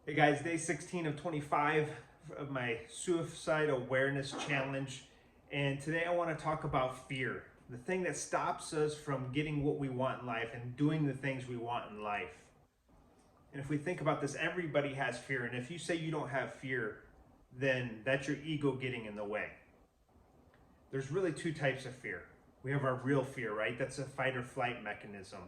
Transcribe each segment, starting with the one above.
Hey guys, day 16 of 25 of my suicide awareness challenge. And today I want to talk about fear, the thing that stops us from getting what we want in life and doing the things we want in life. And if we think about this, everybody has fear. And if you say you don't have fear, then that's your ego getting in the way. There's really two types of fear. We have our real fear, right? That's a fight or flight mechanism.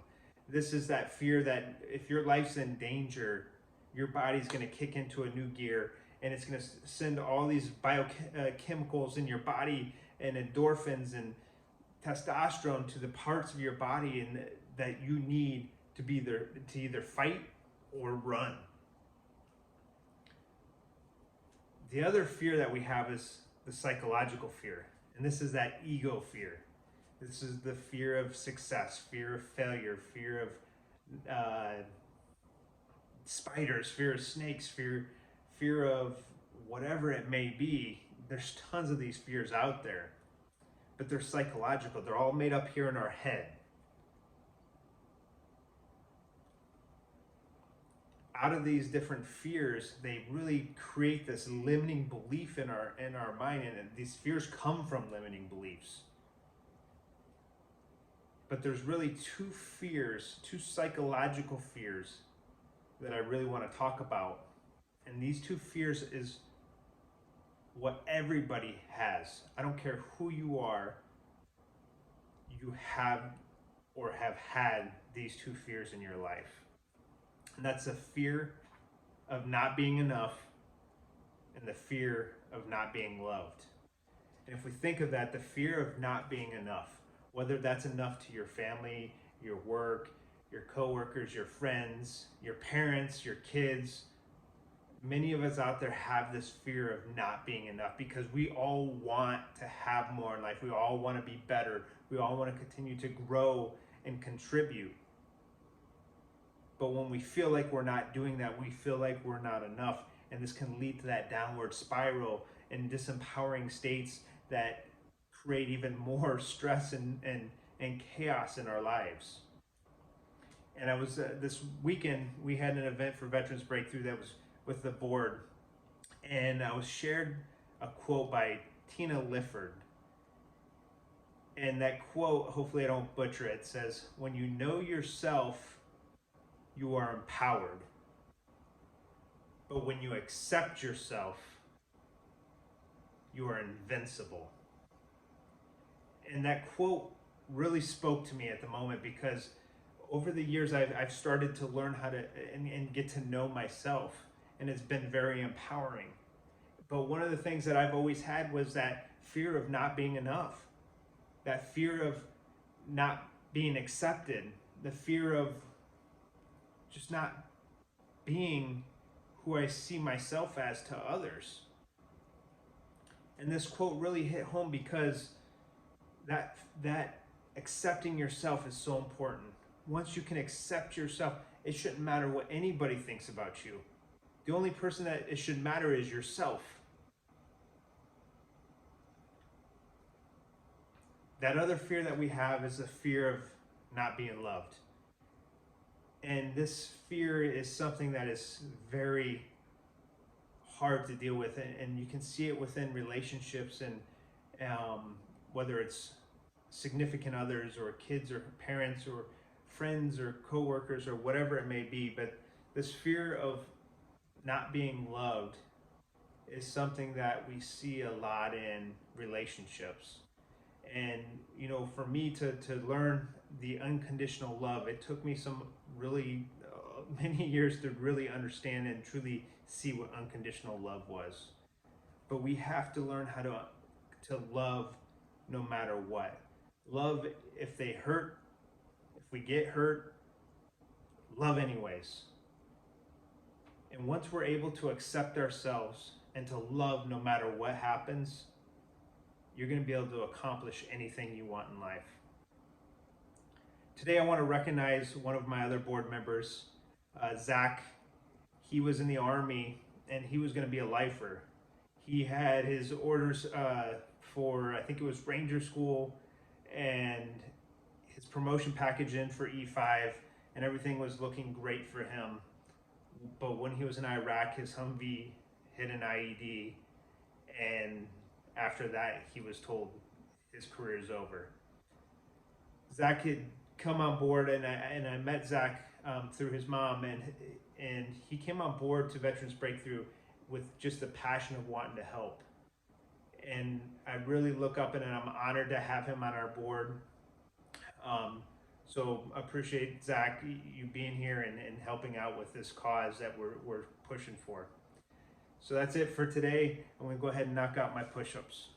This is that fear that if your life's in danger, your body's going to kick into a new gear and it's going to send all these biochemicals in your body and endorphins and testosterone to the parts of your body and that you need to be there to either fight or run. The other fear that we have is the psychological fear, and this is that ego fear. This is the fear of success, fear of failure, fear of spiders, fear of snakes, fear of whatever it may be. There's tons of these fears out there, but they're psychological. They're all made up here in our head. Out of these different fears, they really create this limiting belief in our mind, and these fears come from limiting beliefs. But there's really two fears, two psychological fears that I really want to talk about. And these two fears is what everybody has. I don't care who you are, you have or have had these two fears in your life. And that's the fear of not being enough and the fear of not being loved. And if we think of that, the fear of not being enough, whether that's enough to your family, your work, your coworkers, your friends, your parents, your kids, many of us out there have this fear of not being enough because we all want to have more in life. We all want to be better. We all want to continue to grow and contribute. But when we feel like we're not doing that, we feel like we're not enough. And this can lead to that downward spiral and disempowering states that create even more stress and chaos in our lives. And I was this weekend, we had an event for Veterans Breakthrough that was with the board. And I was shared a quote by Tina Lifford. And that quote, hopefully I don't butcher it, says, "When you know yourself, you are empowered. But when you accept yourself, you are invincible." And that quote really spoke to me at the moment because over the years I've started to learn how to and get to know myself, and it's been very empowering. But one of the things that I've always had was that fear of not being enough, that fear of not being accepted, the fear of just not being who I see myself as to others. And this quote really hit home because that accepting yourself is so important. Once you can accept yourself, it shouldn't matter what anybody thinks about you. The only person that it should matter is yourself. That other fear that we have is the fear of not being loved. And this fear is something that is very hard to deal with, and you can see it within relationships and whether it's significant others or kids or parents or friends or coworkers or whatever it may be. But this fear of not being loved is something that we see a lot in relationships. And for me to learn the unconditional love, it took me some really many years to really understand and truly see what unconditional love was. But we have to learn how to love no matter what. Love if they hurt, if we get hurt, love anyways. And once we're able to accept ourselves and to love no matter what happens, you're going to be able to accomplish anything you want in life. Today I want to recognize one of my other board members, Zak. He was in the Army and he was going to be a lifer. He had his orders for, I think it was Ranger School, and his promotion package in for E5, and everything was looking great for him. but when he was in Iraq, his Humvee hit an IED, and after that, he was told his career is over. Zak had come on board, and I met Zak through his mom, and he came on board to Veterans Breakthrough with just the passion of wanting to help. And I really look up and I'm honored to have him on our board. So appreciate Zak, you being here and helping out with this cause that we're pushing for. So that's it for today. I'm gonna go ahead and knock out my push-ups.